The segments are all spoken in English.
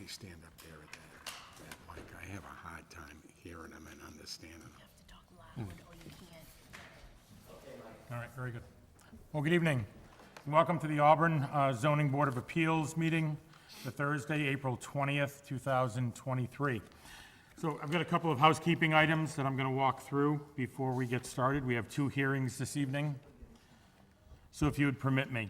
I stand up there at that mic? I have a hard time hearing them and understanding them. You have to talk loud or you can't. All right, very good. Well, good evening. Welcome to the Auburn Zoning Board of Appeals meeting for Thursday, April 20th, 2023. So I've got a couple of housekeeping items that I'm going to walk through before we get started. We have two hearings this evening, so if you would permit me.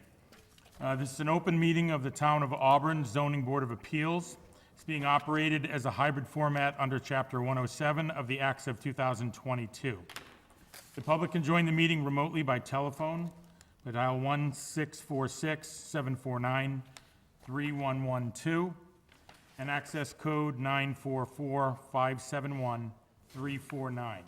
This is an open meeting of the Town of Auburn Zoning Board of Appeals. It's being operated as a hybrid format under Chapter 107 of the Acts of 2022. The public can join the meeting remotely by telephone. Dial 1-646-749-3112 and access code 944-571-349.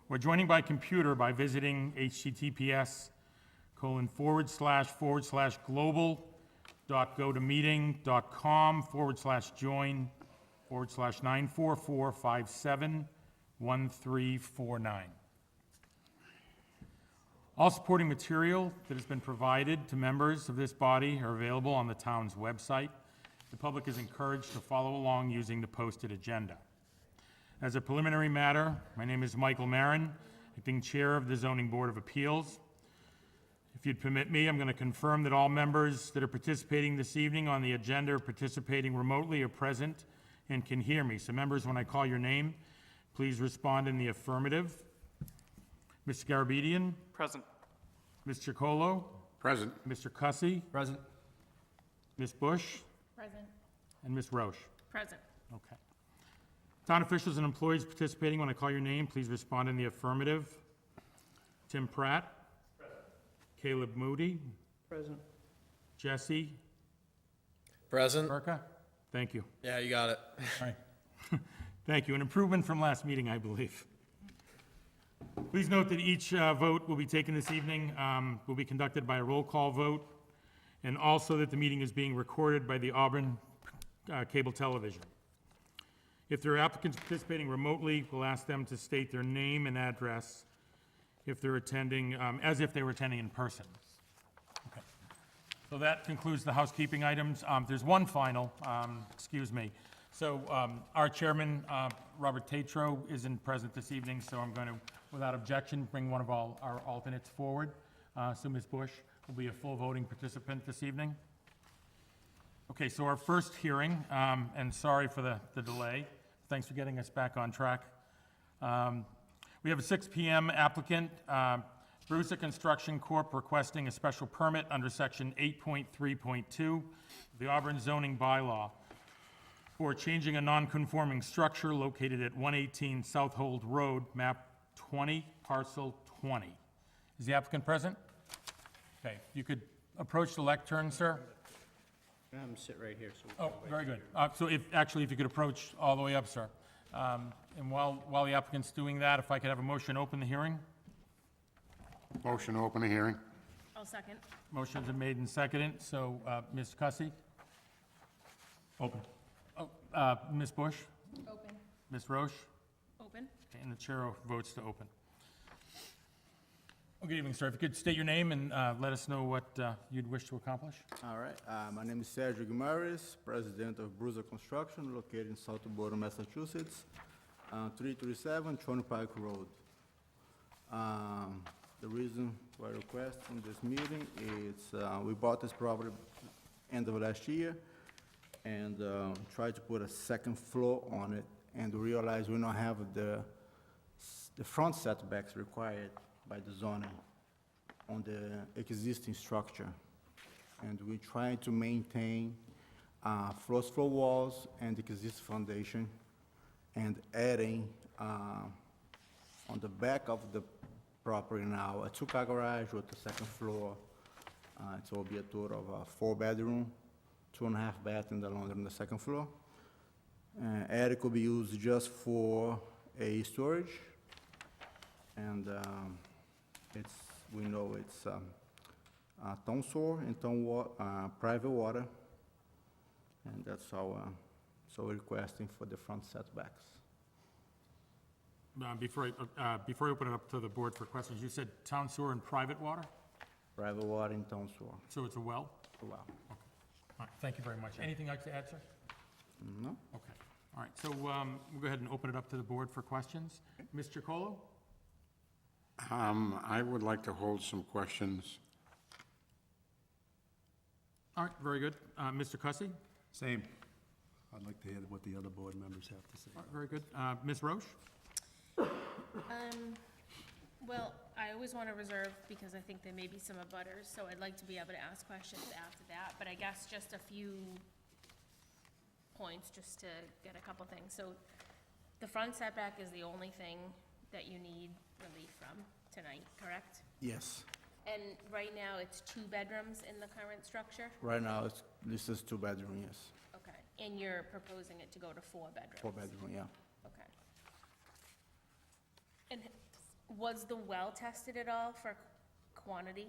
Or joining by computer by visiting https://global.gotomeeting.com/join/944-571349. All supporting material that has been provided to members of this body are available on the town's website. The public is encouraged to follow along using the posted agenda. As a preliminary matter, my name is Michael Marin, acting chair of the Zoning Board of Appeals. If you'd permit me, I'm going to confirm that all members that are participating this evening on the agenda or participating remotely are present and can hear me. So members, when I call your name, please respond in the affirmative. Mr. Garabedian? Present. Ms. Chicolo? Present. Mr. Cussy? Present. Ms. Bush? Present. And Ms. Roche? Present. Okay. Town officials and employees participating, when I call your name, please respond in the affirmative. Tim Pratt? Present. Caleb Moody? Present. Jesse? Present. Burka? Thank you. Yeah, you got it. All right. Thank you. An improvement from last meeting, I believe. Please note that each vote will be taken this evening will be conducted by a roll call vote, and also that the meeting is being recorded by the Auburn Cable Television. If there are applicants participating remotely, we'll ask them to state their name and address if they're attending, as if they were attending in person. Okay. So that concludes the housekeeping items. There's one final, So our chairman, Robert Tatro, isn't present this evening, so I'm going to, without objection, bring one of our alternates forward. So Ms. Bush will be a full voting participant this evening. Okay, so our first hearing, and sorry for the delay. Thanks for getting us back on track. We have a 6 p.m. applicant, Brusa Construction Corp., requesting a special permit under Section 8.3.2 of the Auburn zoning bylaw for changing a non-conforming structure located at 118 South Hold Road, map 20, parcel 20. Is the applicant present? Okay, if you could approach the lectern, sir. I'm sit right here, so. Oh, very good. So if you could approach all the way up, sir. And while the applicant's doing that, if I could have a motion to open the hearing? Motion to open the hearing. I'll second. Motion's been made and seconded, so Ms. Cussy? Open. Oh, Ms. Bush? Open. Ms. Roche? Open. And the chair votes to open. Well, good evening, sir. If you could state your name and let us know what you'd wish to accomplish. All right. My name is Sergio Guimarães, president of Brusa Construction, located in Southborough, Massachusetts, 337 Turnpike Road. The reason for requesting this meeting is we bought this property end of last year and tried to put a second floor on it, and realized we don't have the front setbacks required by the zoning on the existing structure. And we try to maintain floor walls and existing foundation, and adding on the back of the property now a two-car garage with the second floor. It will be a total of a 4-bedroom, 2.5 bath in the laundry on the second floor. Attic will be used just for a storage, and we know it's town sewer and private water, and that's our, so we're requesting for the front setbacks. Before I open it up to the board for questions, you said town sewer and private water? Private water in town sewer. So it's a well? Well, All right, thank you very much. Anything else to add, sir? No? Okay, all right, so we'll go ahead and open it up to the board for questions. Ms. Chacolo? I would like to hold some questions. All right, very good. Mr. Cussy? Same. I'd like to hear what the other board members have to say. All right, very good. Ms. Roche? Well, I always want to reserve because I think there may be some abutters, so I'd like to be able to ask questions after that, but I guess just a few points, just to get a couple things. So the front setback is the only thing that you need relief from tonight, correct? Yes. And right now, it's 2 bedrooms in the current structure? Right now, it's, this is 2-bedroom, yes. Okay, and you're proposing it to go to 4 bedrooms? 4-bedroom, yeah. Okay. And was the well tested at all for quantity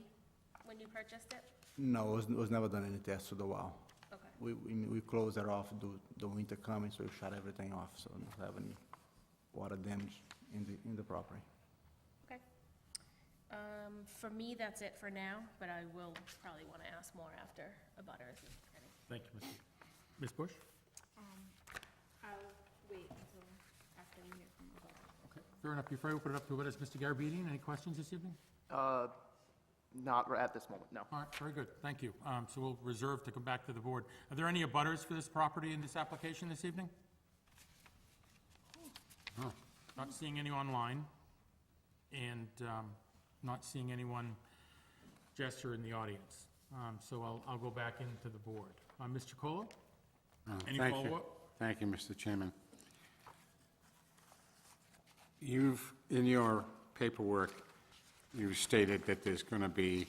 when you purchased it? No, it was never done any tests to the well. Okay. We closed it off, the winter coming, so we shut everything off, so we don't have any water damage in the property. Okay. For me, that's it for now, but I will probably want to ask more after abutters, if any. Thank you, Ms. Bush? I'll wait until after we hear from abutters. Okay, fair enough. Before I open it up to what is Mr. Garabedian, any questions this evening? Not at this moment, no. All right, very good, thank you. So we'll reserve to come back to the board. Are there any abutters for this property in this application this evening? Not seeing any online, and not seeing anyone gesture in the audience. So I'll go back into the board. Ms. Chacolo? Any Thank you. follow-up? Thank you, Mr. Chairman. You've, in your paperwork, you stated that there's going to be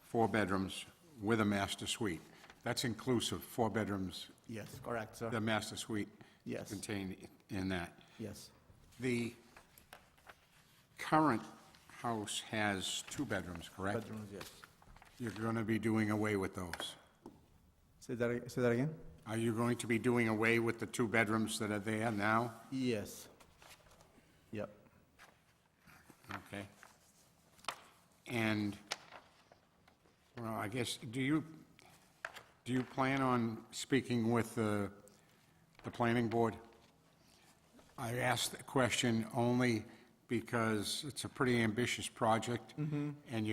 4 bedrooms with a master suite. That's inclusive, 4 bedrooms, Yes, correct, sir. the master suite Yes. contained in that. Yes. The current house has 2 bedrooms, correct? Bedrooms, yes. You're going to be doing away with those. Say that again? Are you going to be doing away with the 2 bedrooms that are there now? Yes. Yep. Okay. And, well, I guess, do you plan on speaking with the planning board? I asked the question only because it's a pretty ambitious project, and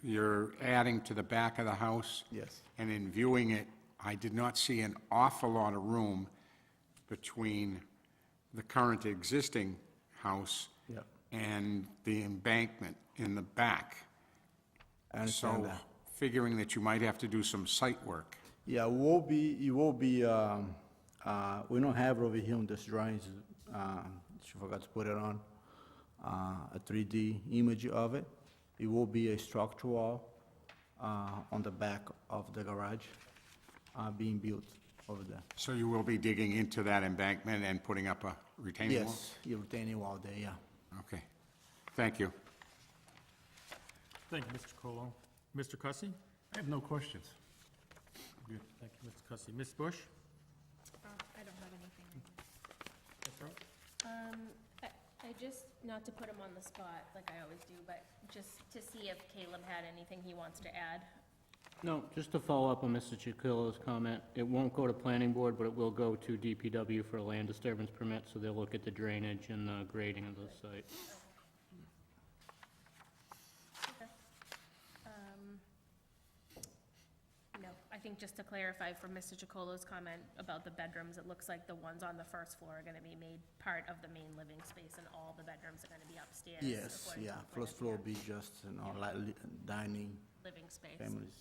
you're adding to the back of the house. Yes. And in viewing it, I did not see an awful lot of room between the current existing house Yep. and the embankment in the back. I understand So that. figuring that you might have to do some site work. Yeah, it will be, we don't have over here on this drawings, she forgot to put it on, a 3D image of it. It will be a structural wall, on the back of the garage, being built over there. So you will be digging into that embankment and putting up a retaining wall? Yes, you're retaining wall there, yeah. Okay. Thank you. Thank you, Mr. Chacolo. Mr. Cussy? I have no questions. Good. Thank you, Mr. Cussy. Ms. Bush? I don't have anything. That's right. I just, not to put him on the spot like I always do, but just to see if Caleb had anything he wants to add. No, just to follow up on Mr. Chacolo's comment, it won't go to planning board, but it will go to DPW for a land disturbance permit, so they'll look at the drainage and the grading of the site. No, I think just to clarify from Mr. Chacolo's comment about the bedrooms, it looks like the ones on the first floor are gonna be made part of the main living space, and all the bedrooms are gonna be upstairs. Yes, according to yeah, the plan. first floor be just, like dining, Living space. families.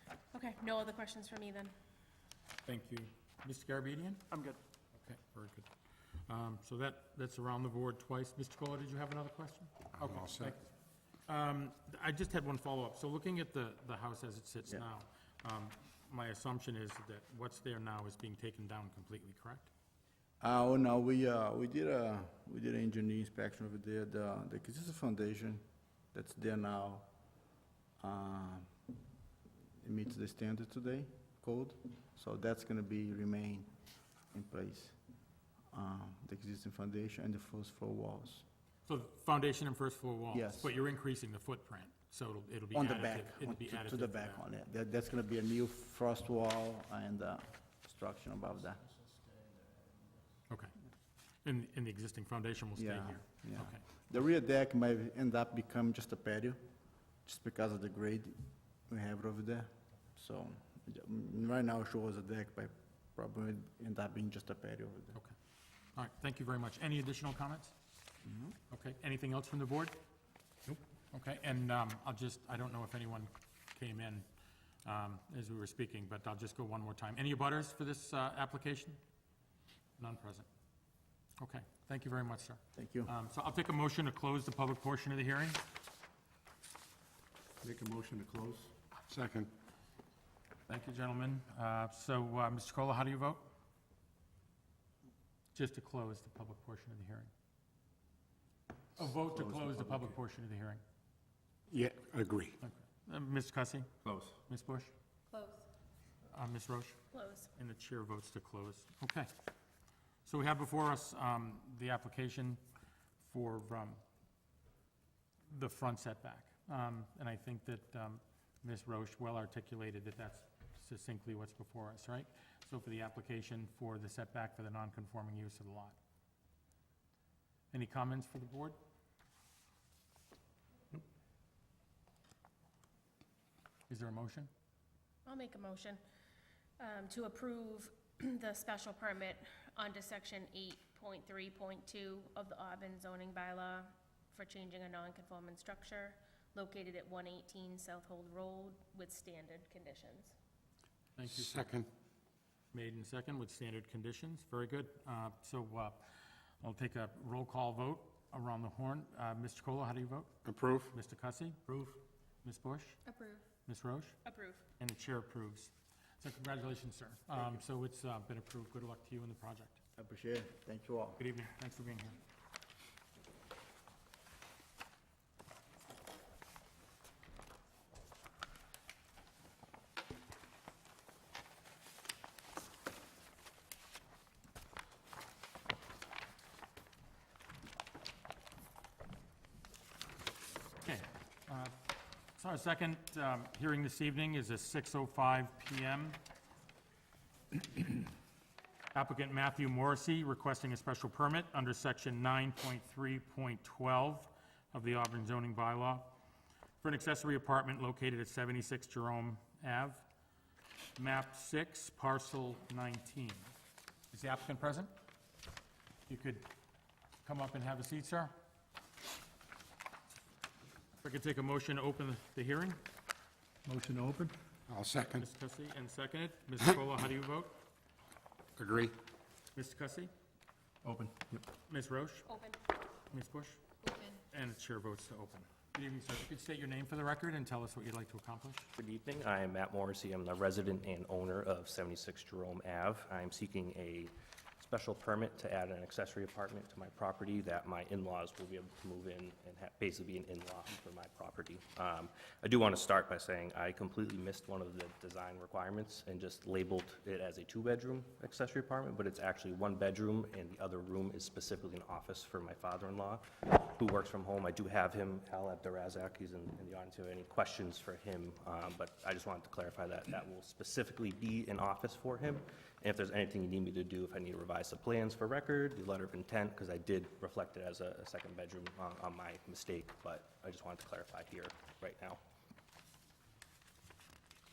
Yep. Okay, no other questions for me then? Thank you. Mr. Garabedian? I'm good. Okay, very good. So that's around the board twice. Mr. Chacolo, did you have another question? I'm Okay, all set. thanks. I just had one follow-up. So looking at the house as it sits Yeah. now, my assumption is that what's there now is being taken down completely, correct? Oh, no, we did an engineer inspection over there, the existing foundation that's there now, it meets the standard today, code, so that's gonna remain in place. The existing foundation and the first floor walls. So foundation and first floor walls? Yes. But you're increasing the footprint, so it'll be On the additive. back, It'll be to additive the to back that. on it. That's gonna be a new frost wall and construction above that. Okay. And the existing foundation will stay Yeah, here? yeah. Okay. The rear deck might end up become just a patio, just because of the grade we have over there. So, right now it shows a deck, but probably end up being just a patio over there. Okay. All right, thank you very much. Any additional comments? Okay, anything else from the board? Nope. Okay, and I don't know if anyone came in as we were speaking, but I'll just go one more time. Any abutters for this application? None present. Okay, thank you very much, sir. Thank you. So I'll take a motion to close the public portion of the hearing. Make a motion to close? Second. Thank you, gentlemen. So, Mr. Chacolo, how do you vote? Just to close the public portion of the hearing. A vote to close the public portion of the hearing. Yeah, agree. Okay. Ms. Cussy? Close. Ms. Bush? Close. Ms. Roche? Close. And the chair votes to close. Okay. So we have before us the application for the front setback. And I think that Ms. Roche well articulated that that's succinctly what's before us, right? So for the application for the setback for the non-conforming use of the lot. Any comments for the board? Nope. Is there a motion? I'll make a motion to approve the special permit under section 8.3.2 of the Auburn zoning bylaw for changing a non-conforming structure located at 118 South Hold Road with standard conditions. Thank you, sir. Second. Made and second with standard conditions. Very good. So I'll take a roll call vote around the horn. Mr. Chacolo, how do you vote? Approve? Mr. Cussy? Approve. Ms. Bush? Approve. Ms. Roche? Approve. And the chair approves. So congratulations, sir. So it's been approved. Good luck to you in the project. I appreciate it. Thank you all. Good evening. Thanks for being here. Okay. So our second hearing this evening is at 6:05 PM. Applicant Matthew Morrissey requesting a special permit under section 9.3.12 of the Auburn zoning bylaw for an accessory apartment located at 76 Jerome Ave, map 6, parcel 19. Is the applicant present? You could come up and have a seat, sir. If I could take a motion to open the hearing. Motion to open? I'll second. Ms. Cussy, and seconded. Ms. Chacolo, how do you vote? Agree? Mr. Cussy? Open. Yep. Ms. Roche? Open. Ms. Bush? Open. And the chair votes to open. Good evening, sir. If you could state your name for the record and tell us what you'd like to accomplish. Good evening. I am Matt Morrissey. I'm the resident and owner of 76 Jerome Ave. I am seeking a special permit to add an accessory apartment to my property that my in-laws will be able to move in and basically be an in-law for my property. I do want to start by saying I completely missed one of the design requirements and just labeled it as a two-bedroom accessory apartment, but it's actually one bedroom, and the other room is specifically an office for my father-in-law, who works from home. I do have him, Al Abdurazak, he's in the audience. If you have any questions for him, but I just wanted to clarify that that will specifically be an office for him. And if there's anything you need me to do, if I need to revise the plans for record, the letter of intent, because I did reflect it as a second bedroom on my mistake, but I just wanted to clarify here right now.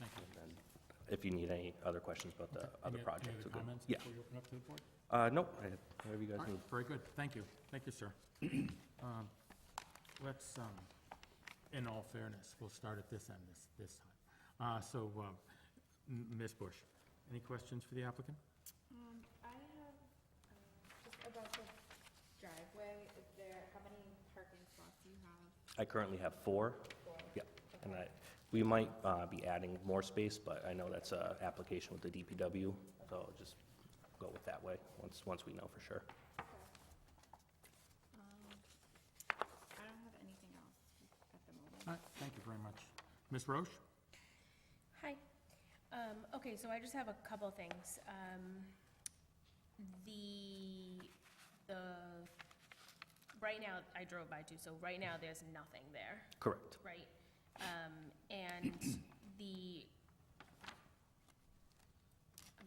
Thank you. And then if you need any other questions about the other Any project. other we're good. comments Yeah. before you open up to the board? Nope, whatever you guys All need. right, very good. Thank you. Thank you, sir. Let's, in all fairness, we'll start at this end this time. Ms. Bush, any questions for the applicant? I have, just about the driveway, how many parking spots do you have? I currently have 4. Yeah, and we might be adding more space, but I know that's a application with the DPW, so I'll just go with that way, once we know for sure. I don't have anything else at the moment. All right, thank you very much. Ms. Roche? Hi. Okay, so I just have a couple things. Right now, I drove by too, so right now, there's nothing there, Correct. right? And I'm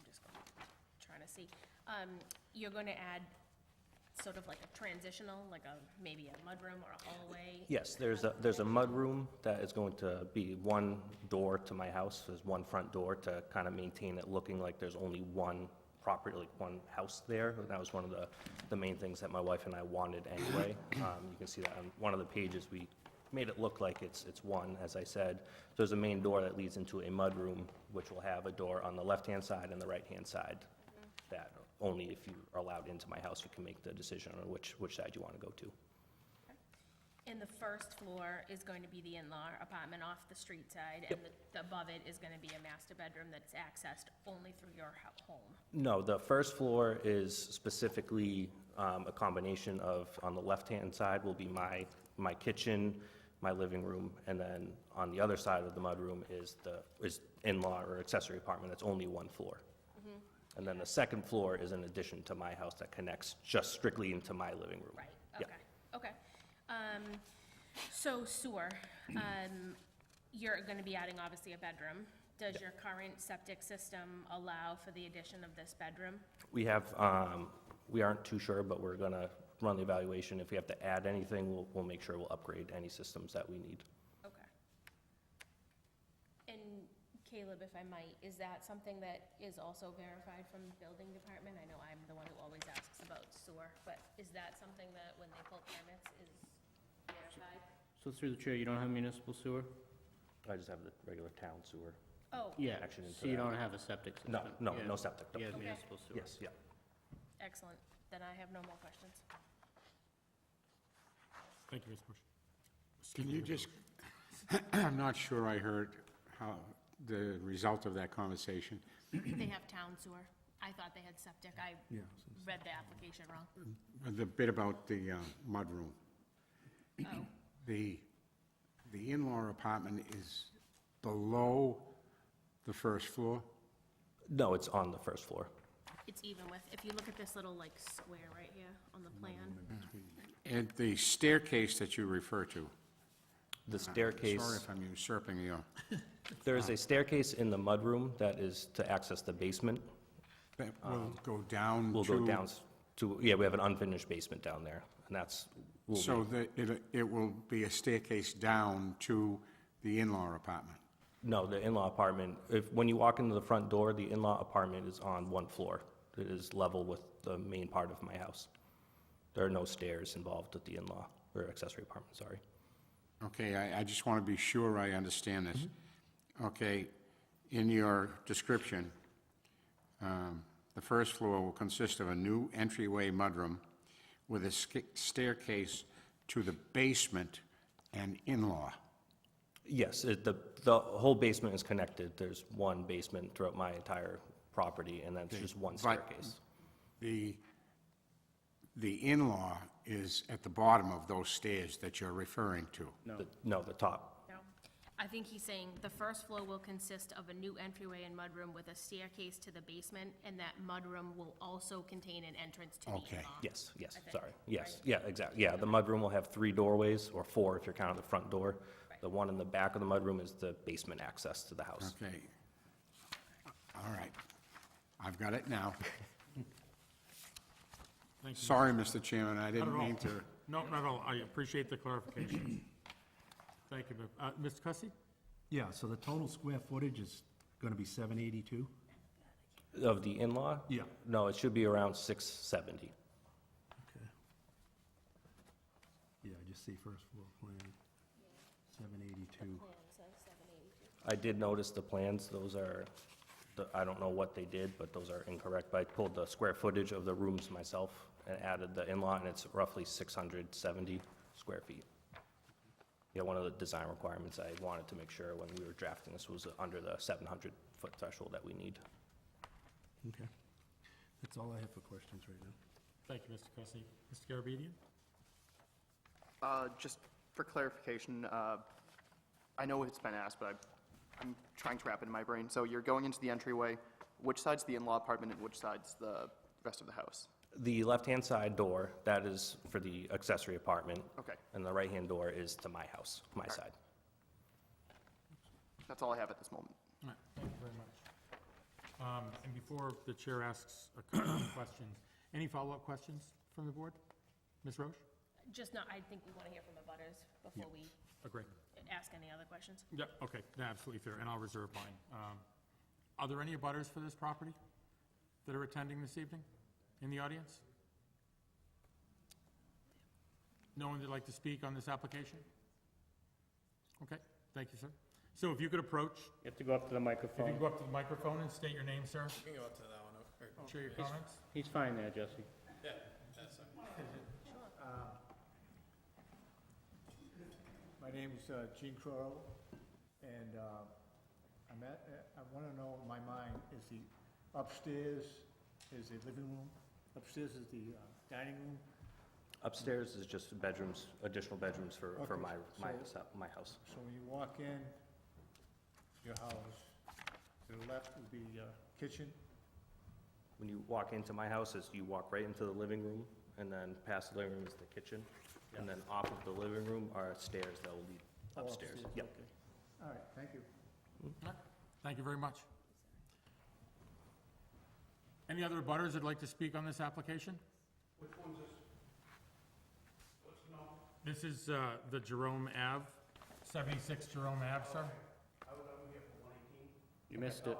just going, see. You're going to add sort of like a transitional, like maybe a mudroom or a hallway? Yes, there's a mudroom that is going to be one door to my house. There's one front door to kind of maintain it looking like there's only one property, like one house there. And that was one of the main things that my wife and I wanted anyway. You can see that on one of the pages, we made it look like it's one, as I said. There's a main door that leads into a mudroom, which will have a door on the left-hand side and the right-hand side. That only if you are allowed into my house, you can make the decision on which side you want to go to. And the first floor is going to be the in-law apartment off the street side, and above it is going to be a master bedroom that's accessed only through your home? No, the first floor is specifically a combination of, on the left-hand side will be my kitchen, my living room, and then on the other side of the mudroom is in-law or accessory apartment that's only one floor. And then the second floor is an addition to my house that connects just strictly into my living room. Right, Yeah. okay. So sewer, you're gonna be adding obviously a bedroom. Does your current septic system allow for the addition of this bedroom? We have, we aren't too sure, but we're gonna run the evaluation. If we have to add anything, we'll make sure we'll upgrade any systems that we need. Okay. And Caleb, if I might, is that something that is also verified from the building department? I know I'm the one who always asks about sewer, but is that something that when they pull permits is verified? So through the chair, you don't have municipal sewer? I just have the regular town sewer. Oh, Yeah, Connection into so you that. don't have a septic system? No, Yeah. no septic. no. You have Okay. municipal sewer? Yes, yeah. excellent. Then I have no more questions. Thank you, Mr. Bush. Can you just, I'm not sure I heard how, the result of that conversation. They have town sewer. I thought they had septic. I Yeah. read the application wrong. The bit about the mudroom. Oh, The in-law apartment is below the first floor? No, it's on the first floor. it's even with, if you look at this little like square right here on the plan. And the staircase that you refer to? The staircase. Sorry if I'm usurping your, There is a staircase in the mudroom that is to access the basement. that will go down to? We'll go down to, yeah, we have an unfinished basement down there, and that's, will So be, that it will be a staircase down to the in-law apartment? no, the in-law apartment, when you walk into the front door, the in-law apartment is on one floor. It is level with the main part of my house. There are no stairs involved with the in-law, or accessory apartment, sorry. Okay, I just want to be sure I understand this. Okay, in your description, the first floor will consist of a new entryway mudroom with a staircase to the basement and in-law. Yes, the whole basement is connected. There's one basement throughout my entire property, and that's just one But staircase. The in-law is at the bottom of those stairs that you're referring to. No, the top. No. I think he's saying the first floor will consist of a new entryway and mudroom with a staircase to the basement, and that mudroom will also contain an entrance to the Okay. in-law. Yes, I think, sorry. Yes, right? yeah, exactly. Yeah, the mudroom will have 3 doorways, or 4 if you're counting the front door. Right. The one in the back of the mudroom is the basement access to the house. Okay. All right. I've got it now. Thank you. Sorry, Mr. Chairman, I Not didn't at all. mean to. No, not at all. I appreciate the clarification. Thank you, Mr. Cussy? Yeah, so the total square footage is gonna be 782? Of the in-law? Yeah. No, it should be around 670. Okay. Yeah, I just see first floor plan, 782. I did notice the plans, those are, I don't know what they did, but those are incorrect. But I pulled the square footage of the rooms myself and added the in-law, and it's roughly 670 square feet. Yeah, one of the design requirements I wanted to make sure when we were drafting this was under the 700-foot threshold that we need. Okay. That's all I have for questions right now. Thank you, Mr. Cussy. Mr. Garabedian? Just for clarification, I know it's been asked, but I'm trying to wrap it in my brain. So you're going into the entryway, which side's the in-law apartment and which side's the rest of the house? The left-hand side door, that is for the accessory apartment. Okay. And the right-hand door is to my house, my side. That's all I have at this moment. All right, thank you very much. And before the chair asks a couple of questions, any follow-up questions from the board? Ms. Roche? Just not, I think we want to hear from the butters before we Agree. ask any other questions. Yep, okay, absolutely fair, and I'll reserve mine. Are there any abutters for this property that are attending this evening in the audience? No one that'd like to speak on this application? Okay, thank you, sir. So if you could approach, You have to go up to the if you microphone. can go up to the microphone and state your name, sir, You can go up to that one. share your comments. He's fine there, Jesse. Yeah, that's it. My name is Gene Croro, and I want to know in my mind, is the upstairs is the living room, upstairs is the dining room? Upstairs is just bedrooms, additional bedrooms for Okay, my house. So when you walk in your house, to the left would be kitchen, When you walk into my house, you walk right into the living room, and then past the living room is the kitchen. And then off of the living room are stairs that will lead Oh, upstairs. upstairs, Yep. okay. All right, thank you. Thank you very much. Any other abutters that'd like to speak on this application? Which one's this? What's the number? This is the Jerome Ave, 76 Jerome Ave, sir. I was over here for 118. You missed it.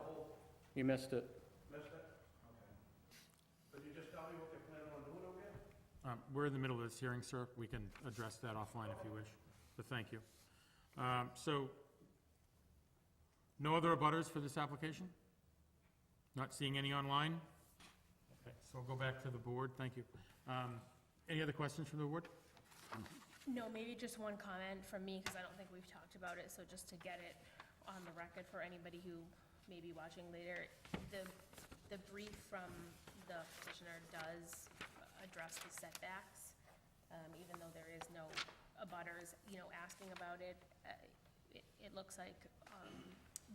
You missed it. Missed it? Okay. Could you just tell me what they're planning on doing over here? We're in the middle of this hearing, sir. We can address that offline if you wish, but thank you. So, no other abutters for this application? Not seeing any online? Okay, so we'll go back to the board. Thank you. Any other questions from the board? No, maybe just one comment from me, because I don't think we've talked about it, so just to get it on the record for anybody who may be watching later, the brief from the petitioner does address the setbacks, even though there is no abutters, asking about it. It looks like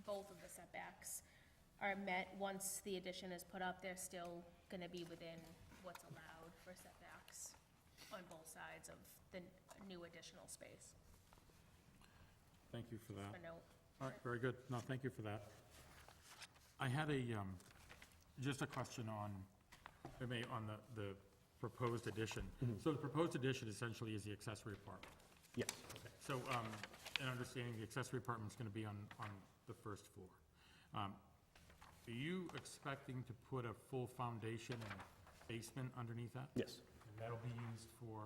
both of the setbacks are met. Once the addition is put up, they're still gonna be within what's allowed for setbacks on both sides of the new additional space. Thank you for that. A note. All right, very good. No, thank you for that. I had just a question on the proposed addition. So the proposed addition essentially is the accessory apartment. Yes. Okay. So, in understanding, the accessory apartment's gonna be on the first floor. Are you expecting to put a full foundation and basement underneath that? Yes. And that'll be used for,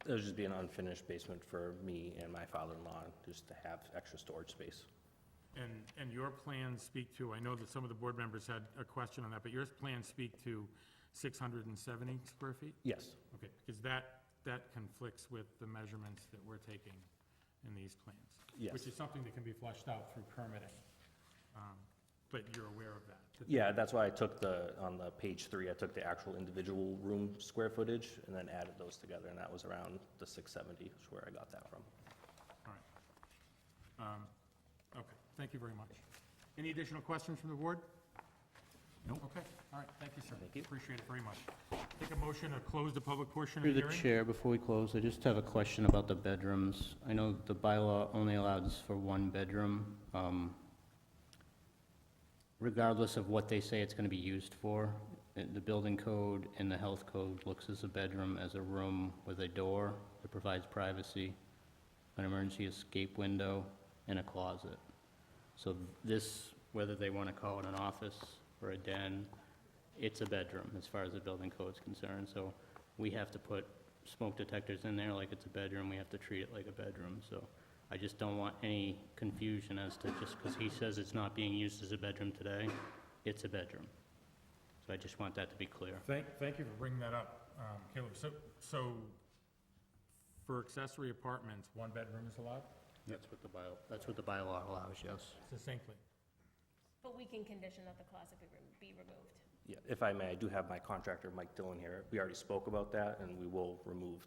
There'll just be an unfinished basement for me and my father-in-law, just to have extra storage space. and your plans speak to, I know that some of the board members had a question on that, but your plans speak to 670 square feet? Yes. Okay, because that conflicts with the measurements that we're taking in these plans. Yes. Which is something that can be fleshed out through permitting. But you're aware of that? Yeah, that's why I took on the page 3, I took the actual individual room square footage and then added those together, and that was around the 670, is where I got that from. All right. Okay, thank you very much. Any additional questions from the board? No. Okay, all right, thank you, sir. Thank you. Appreciate it very much. Take a motion to close the public portion of Through the the hearing. chair, before we close, I just have a question about the bedrooms. I know the bylaw only allows for one bedroom. Regardless of what they say it's going to be used for, the building code and the health code looks as a bedroom as a room with a door that provides privacy, an emergency escape window, and a closet. So this, whether they want to call it an office or a den, it's a bedroom as far as the building code's concerned. So we have to put smoke detectors in there like it's a bedroom, we have to treat it like a bedroom. So I just don't want any confusion as to, just because he says it's not being used as a bedroom today, it's a bedroom. So I just want that to be clear. Thank you for bringing that up, Caleb. So for accessory apartments, one bedroom is allowed? That's what the bylaw allows, yes. Succinctly. But we can condition that the closet be removed. Yeah, if I may, I do have my contractor, Mike Dillon, here. We already spoke about that, and we will remove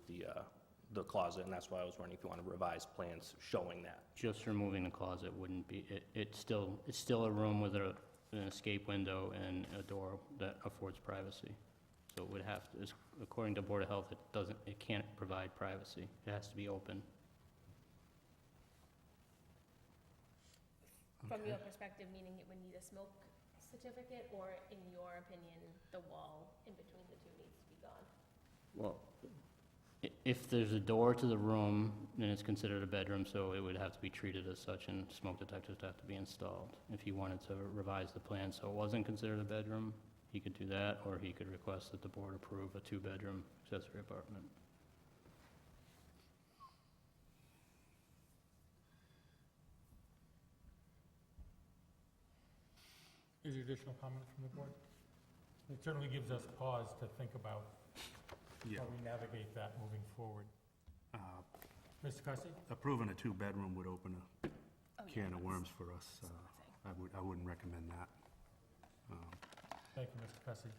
the closet, and that's why I was wondering if you want to revise plans showing that. Just removing the closet wouldn't be, it's still a room with an escape window and a door that affords privacy. So it would have to, according to Board of Health, it can't provide privacy. It has to be open. From your perspective, meaning it would need a smoke certificate, or in your opinion, the wall in between the two needs to be gone? Well, if there's a door to the room, then it's considered a bedroom, so it would have to be treated as such, and smoke detectors would have to be installed. If he wanted to revise the plan so it wasn't considered a bedroom, he could do that, or he could request that the board approve a two-bedroom accessory apartment. Is there additional comment from the board? It certainly gives us pause to think about Yeah. how we navigate that moving forward. Mr. Cussy? Approving a two-bedroom would open a Oh, yeah, can of that's- worms for us. that's what I'm saying. I wouldn't recommend that. Thank you, Mr. Cussy.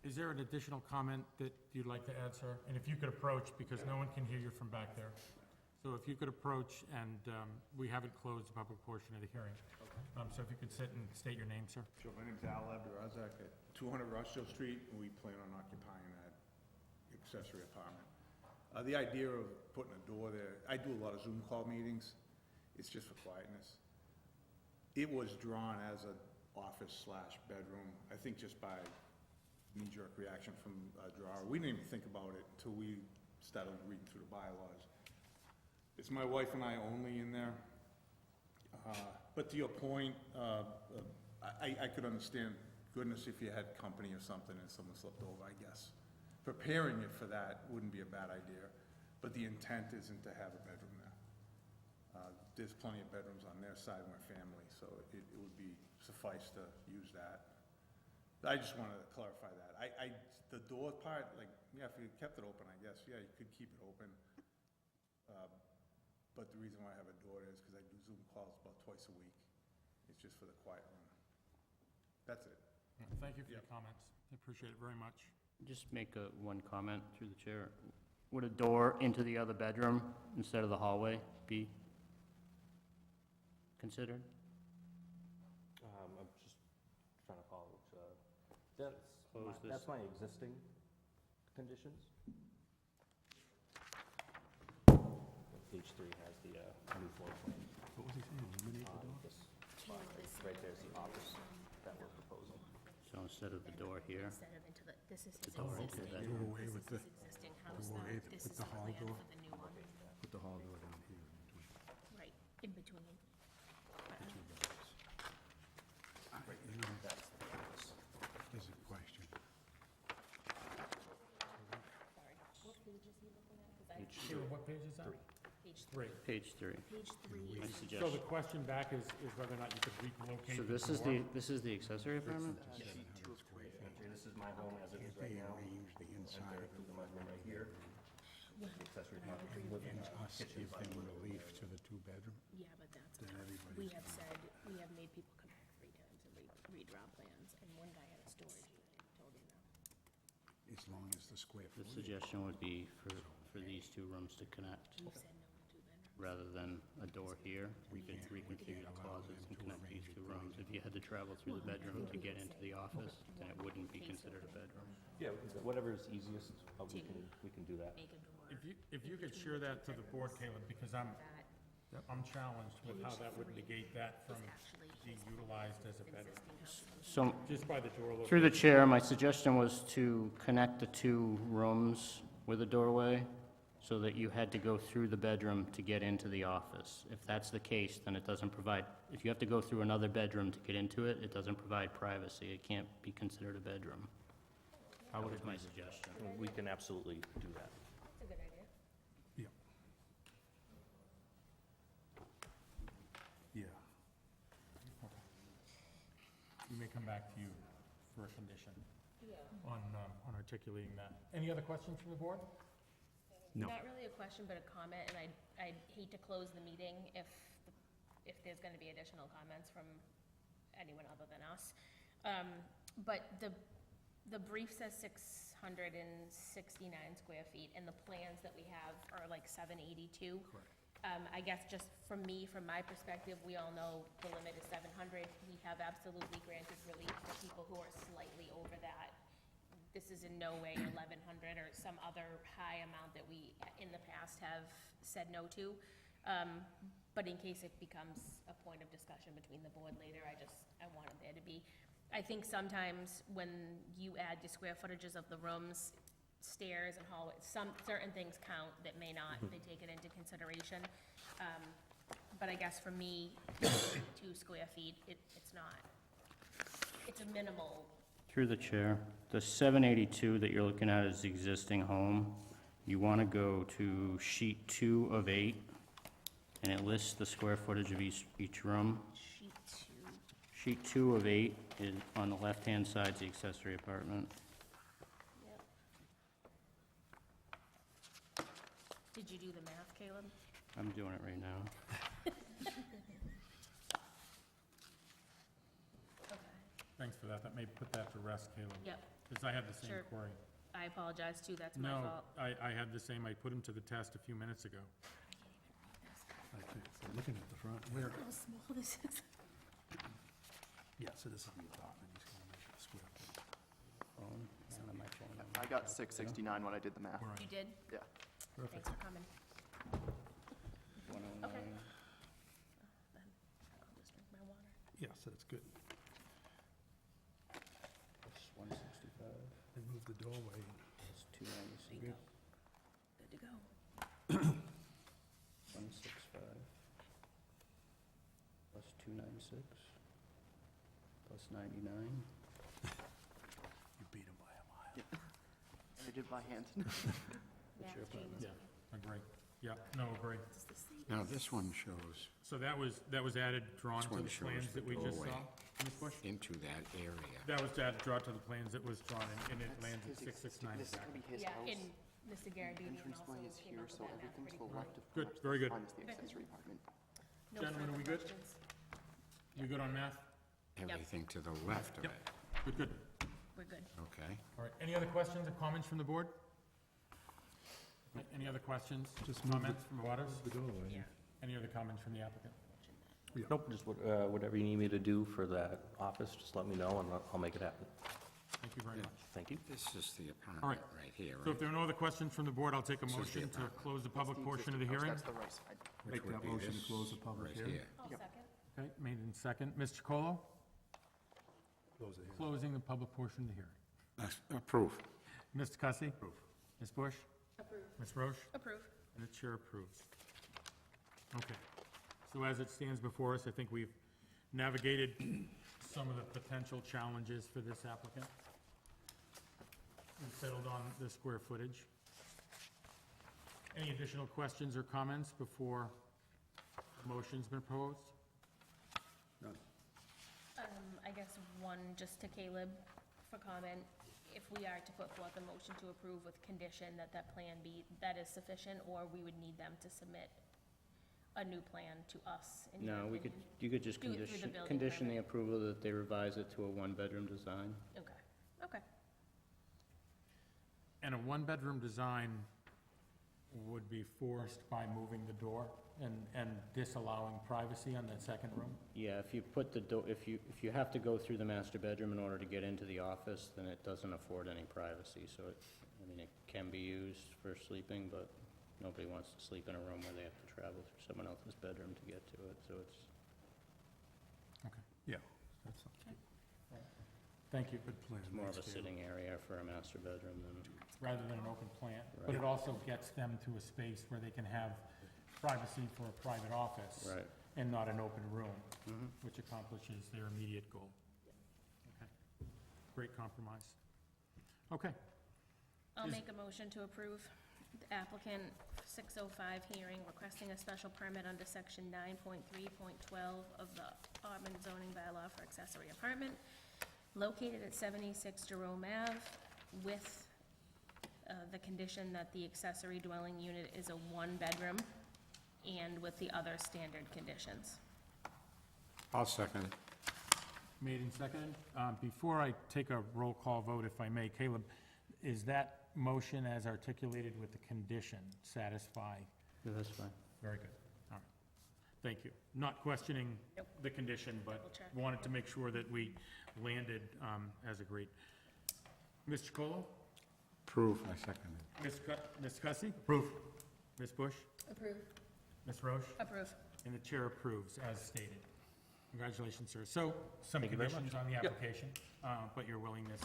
Is there an additional comment that you'd like to add, sir? And if you could approach, because no one can hear you from back there. So if you could approach, and we haven't closed the public portion of the hearing. So if you could sit and state your name, sir. Sure, my name's Al Abdurazak at 200 Rossdale Street, and we plan on occupying that accessory apartment. The idea of putting a door there, I do a lot of Zoom call meetings, it's just for quietness. It was drawn as an office/bedroom, I think just by knee-jerk reaction from a drawer. We didn't even think about it until we started reading through the bylaws. It's my wife and I only in there. But to your point, I could understand, goodness, if you had company or something and someone slipped over, I guess. Preparing it for that wouldn't be a bad idea, but the intent isn't to have a bedroom there. There's plenty of bedrooms on their side of my family, so it would be suffice to use that. I just wanted to clarify that. The door part, like, yeah, if you kept it open, I guess, yeah, you could keep it open. But the reason why I have a door is because I do Zoom calls about twice a week. It's just for the quiet room. That's it. Thank you for your comments. I appreciate it very much. Just make one comment through the chair. Would a door into the other bedroom instead of the hallway be considered? I'm just trying to follow, Suppose this- that's my existing conditions. Page 3 has the new floor plan. What was he saying, eliminate the door? This spot right there's the office that we're proposing. So instead of the door here, Instead of into the, this is his door into existing, the Do bedroom. away with the, this is existing house, away though. with This is the the hall plan door. for the new one, Put the hall door down here in between right, in between. the two bedrooms. you know, there's a question. Sorry. What page is he looking at? 'Cause I, Sheila, what page is that? page 3. Page 3. Page 3 My is So suggestion. the question back is whether or not you could relocate So the this is the accessory apartment? Okay, this is my home as it is right They now. arrange the inside of The mudroom right here. The accessory apartment, living and us give them relief to the two-bedroom, yeah, but that's, then we everybody's. have said, we have made people come back 3 times and redraw plans, and one guy had a storage unit, and told him no. As long as the square The footage. suggestion would be for these two rooms to connect, You said no to 2 bedrooms. rather than a door here. We could reconfigure the closets and connect these two rooms. If you had to travel through the bedroom to get into the office, then it wouldn't be considered a bedroom. Yeah, whatever is easiest, we can do that. Make a door. If you could share that to the board, Caleb, because I'm That challenged with how that would negate that from is actually being utilized as a bedroom, existing house. So, just by the door location. through the chair, my suggestion was to connect the two rooms with a doorway so that you had to go through the bedroom to get into the office. If that's the case, then it doesn't provide, if you have to go through another bedroom to get into it, it doesn't provide privacy. It can't be considered a bedroom. That was my suggestion. We can absolutely do that. That's a good idea. Yeah. Yeah. We may come back to you for a condition Yeah. on articulating that. Any other questions from the board? No. Not really a question, but a comment, and I'd hate to close the meeting if there's gonna be additional comments from anyone other than us. But the brief says 669 square feet, and the plans that we have are like 782. Correct. I guess just from me, from my perspective, we all know the limit is 700. We have absolutely granted relief for people who are slightly over that. This is in no way 1,100 or some other high amount that we, in the past, have said no to. but in case it becomes a point of discussion between the board later, I wanted there to be. I think sometimes when you add the square footages of the rooms, stairs and hallways, certain things count that may not, they take it into consideration. But I guess for me, 2 square feet, it's not, it's a minimal. Through the chair, the 782 that you're looking at is the existing home. You want to go to sheet 2 of 8, and it lists the square footage of each room. Sheet 2. Sheet 2 of 8 is, on the left-hand side, is the accessory apartment. Yep. Did you do the math, Caleb? I'm doing it right now. Okay. Thanks for that. That may put that to rest, Caleb. Yep, Because I had the same Sure. query. I apologize too, that's my No, fault. I had the same. I put him to the test a few minutes ago. So looking at the front, where, How small this is. yeah, so this is the apartment, he's gonna measure the square feet. Phone, and on my phone. I got 669 when I did the math. All right, You did? Yeah. Thanks for coming. 109. Okay. Then I'll just drink my water. yeah, so that's good. That's 165, They moved the doorway. that's 296. There you go. Good to go. 165, plus 296, plus 99. You beat him by a mile. I did by hand. Math your changes. Yeah, agree. Yeah, no, agree. It's the same. Now, this one shows So that was added, drawn This to one the shows plans the that we just doorway. saw? Ms. Bush? into that area. That was added, drawn to the plans that was drawn, and it lands at His existing- 669 This is gonna exactly. be his Yeah, house. and Mr. Garabedian Entranceway also is came here, up with so that math everything to pretty the quick. left of Good, Connex very good. Minus the accessory apartment. No Gentlemen, further are we good? questions? We good on math? Everything to the left of Yep. it. Good, good. We're good. Okay. All right, any other questions or comments from the board? Any other questions, Just move comments from waters? The doorway. Yeah. Any other comments from the applicant? Nope, just whatever you need me to do for that office, just let me know and I'll make it happen. Thank you very much. Thank you. This is the right. apartment right here, So if right? there are no other questions from the board, I'll take a This is the motion to apartment. close the public That's portion of the existing hearing. house, That's the right side. Which Make would that be motion to this close the public right hearing. here. I'll second. Okay, made in second. Mr. Chacolo, Close the hearing. closing the public portion of the hearing. Approve. Mr. Cussy? Ms. Bush? Approve. Ms. Roche? Approve. And the chair approves. Okay. So as it stands before us, I think we've navigated some of the potential challenges for this applicant. We've settled on the square footage. Any additional questions or comments before the motion's been proposed? I guess one, just to Caleb for comment, if we are to put forth a motion to approve with condition that that plan be, that is sufficient, or we would need them to submit a new plan to us, in your No, opinion? you could just Do it through the building condition the permit. approval that they revise it to a one-bedroom design. Okay, okay. And a one-bedroom design would be forced by moving the door and disallowing privacy on that second room? Yeah, if you put the door, if you have to go through the master bedroom in order to get into the office, then it doesn't afford any privacy, so it, I mean, it can be used for sleeping, but nobody wants to sleep in a room where they have to travel through someone else's bedroom to get to it, so it's, Okay, Yeah. That's thank you. good plan. it's more of a Thanks, Caleb. sitting area for a master bedroom than, Rather than an open plant. But Right. it also gets them to a space where they can have privacy for a private office. right. And not an open room, Mhm. which accomplishes their immediate goal. Okay, great compromise. Okay, I'll Is- make a motion to approve the applicant 605 hearing requesting a special permit under section 9.3.12 of the Auburn zoning bylaw for accessory apartment located at 76 Jerome Ave with the condition that the accessory dwelling unit is a one-bedroom and with the other standard conditions. I'll second it. made and seconded. Before I take a roll call vote, if I may, Caleb, is that motion as articulated with the condition satisfy? Yeah, that's fine. Very good, all right. Thank you. Not questioning Nope. the condition, but Double check. wanted to make sure that we landed as agreed. Mr. Chacolo? Approve. I second it. Ms. Cussy? Approve. Ms. Bush? Approve. Ms. Roche? Approve. and the chair approves as stated. Congratulations, sir. So, some Thank you very much. conditions on the application, but your willingness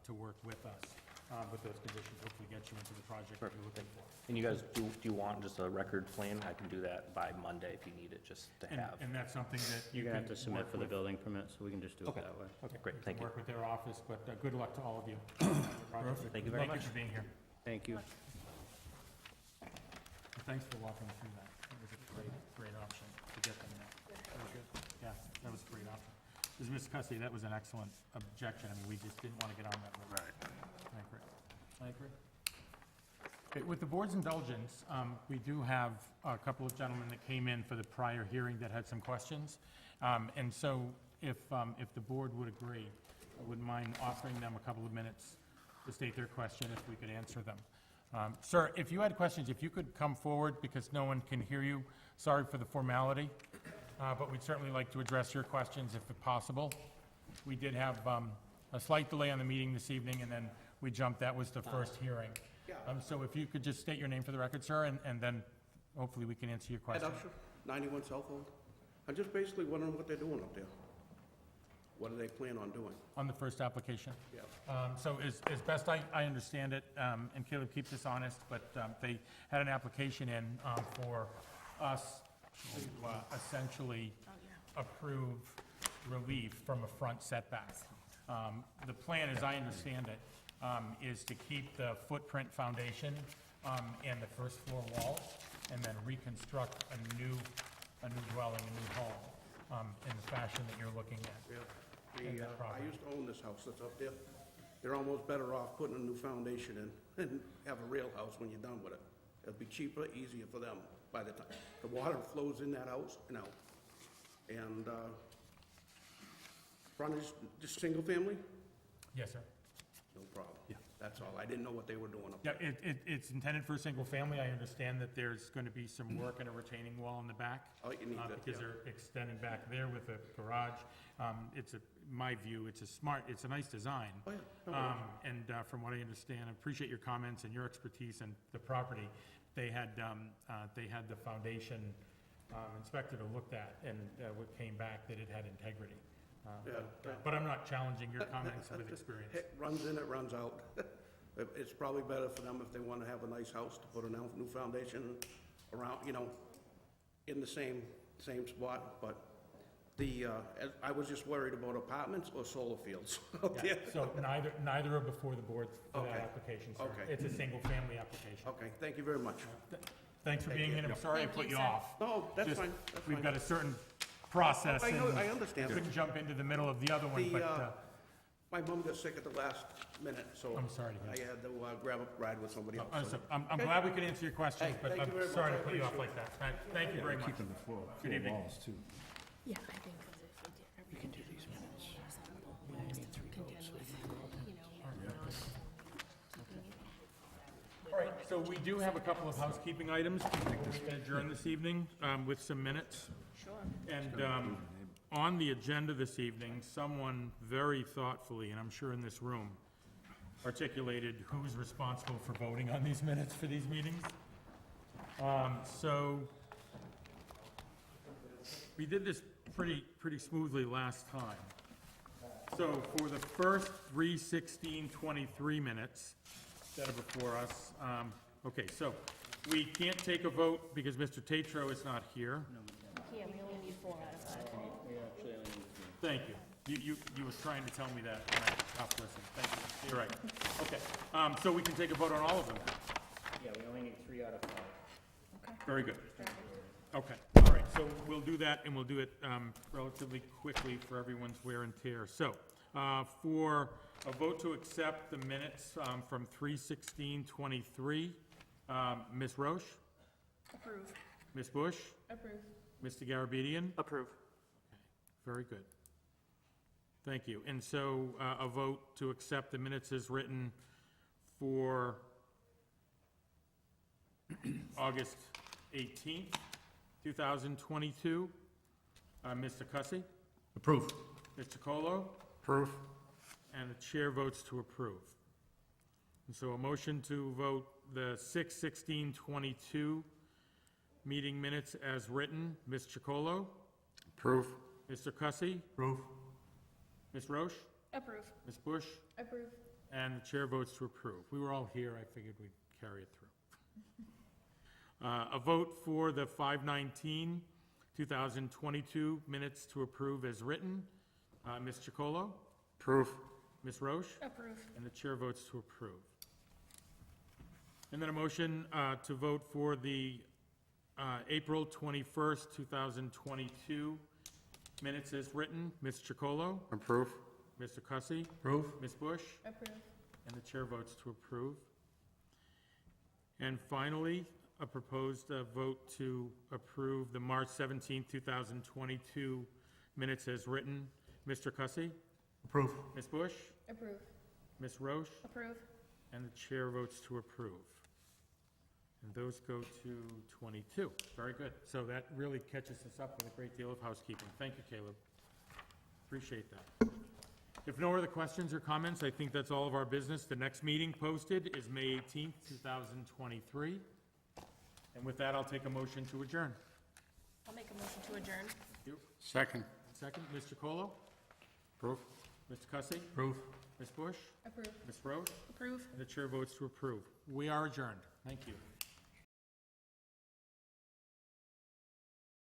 to work with us with those conditions, hopefully get you into the project that you're looking for. And you guys, do you want just a record plan? I can do that by Monday if you need it, just to And- have. And that's something that you You're can gonna have to submit work for the with- building permit, so we can just do it Okay. that way. Okay, great, you thank can you. work with their office, but good luck to all of you. Thank you very much. Thank you for being here. Thank you. And thanks for walking through that. That was a great option to get them there. Very good. Yeah, that was a great option. Because Ms. Cussy, that was an excellent objection. I mean, we just didn't want to get on that road. Right. I agree. Okay, with the board's indulgence, we do have a couple of gentlemen that came in for the prior hearing that had some questions. And so if the board would agree, I wouldn't mind offering them a couple of minutes to state their question if we could answer them. Sir, if you had questions, if you could come forward because no one can hear you. Sorry for the formality, but we'd certainly like to address your questions if possible. We did have a slight delay on the meeting this evening, and then we jumped, that was the first hearing. So if you could just state your name for the record, sir, and then hopefully we can answer your Ed question. Usher, 91 Southhold. I'm just basically wondering what they're doing up there. What do they plan on doing? On the first application? Yeah. So as best I understand it, and Caleb, keep this honest, but they had an application in for us to essentially approve relief from a front setback. The plan, as I understand it, is to keep the footprint foundation and the first floor walls, and then reconstruct a new dwelling, a new home, in the fashion that you're looking at. Yeah. And that I property. used to own this house that's up there. They're almost better off putting a new foundation in and have a real house when you're done with it. It'll be cheaper, easier for them by the time. The water flows in that house and out. And, frontage, just single family? Yes, sir. No problem. Yeah. That's all. I didn't know what they were doing up Yeah, there. it's intended for a single family. I understand that there's going to be some work and a retaining wall in the back. Oh, you need that, Because yeah. they're extending back there with a garage. My view, it's a nice design. Oh, yeah. No worries. And from what I understand, I appreciate your comments and your expertise and the property. They had the foundation inspector to look at, and what came back that it had integrity. But I'm not challenging your comments with experience. It runs in, it runs out. It's probably better for them if they want to have a nice house to put a new foundation around, in the same spot, but I was just worried about apartments or solar fields out Yeah, there. so neither are before the board for that Okay. application, sir. Okay. It's a single-family application. Okay, thank you very much. Thanks for being here, and I'm sorry I Thank put you, you sir. off. No, that's Just, fine, that's we've fine. got a certain process, I know, and I understand. couldn't jump into the middle of the other one, The, but, My mom got sick at the last minute, so. I'm sorry to hear I had to grab a ride with somebody else. so I'm glad we could answer your questions, Hey, but thank I'm you very sorry to much. I put you off appreciate like that. Thank you very much. Keeping the floor Good evening. walls, too. Yeah, I think because if we can do these minutes. All right, so we do have a couple of housekeeping items to adjourn this evening with some minutes. Sure. And on the agenda this evening, someone very thoughtfully, and I'm sure in this room, articulated who's responsible for voting on these minutes for these meetings. So we did this pretty smoothly last time. So for the first 3/16/23 minutes that are before us, okay, so we can't take a vote because Mr. Tatro is not here. Yeah, we only need 4 out of 5. Thank you. You were trying to tell me that, and I stopped listening. Thank you. You're right. Okay, so we can take a vote on all of them. Yeah, we only need 3 out of 5. Very good. Okay, all right, so we'll do that, and we'll do it relatively quickly for everyone's wear and tear. So, for a vote to accept the minutes from 3/16/23, Ms. Roche, Approve. Ms. Bush, Approve. Mr. Garabedian? Approve. Very good. Thank you. And so, a vote to accept the minutes as written for August 18th, 2022. Mr. Cussy? Approve. Mr. Colo? Proof? And the chair votes to approve. And so a motion to vote the 6/16/22 meeting minutes as written. Ms. Chacolo? Approve? Mr. Cussy? Approve. Ms. Roche? Approve. Ms. Bush? Approve. And the chair votes to approve. We were all here, I figured we'd carry it through. A vote for the 5/19/2022 minutes to approve as written. Ms. Chacolo? Approve? Ms. Roche? Approve. And the chair votes to approve. And then a motion to vote for the April 21st, 2022 minutes as written. Ms. Chacolo? Approve? Mr. Cussy? Approve. Ms. Bush? Approve. And the chair votes to approve. And finally, a proposed vote to approve the March 17th, 2022 minutes as written. Mr. Cussy? Approve. Ms. Bush? Approve. Ms. Roche? Approve. And the chair votes to approve. And those go to 22. Very good. So that really catches us up with a great deal of housekeeping. Thank you, Caleb. Appreciate that. If no other questions or comments, I think that's all of our business. The next meeting posted is May 18th, 2023. And with that, I'll take a motion to adjourn. I'll make a motion to adjourn. Second? Second, Mr. Colo? Approve? Mr. Cussy? Approve. Ms. Bush? Approve. Ms. Roche? Approve. And the chair votes to approve. We are adjourned. Thank you.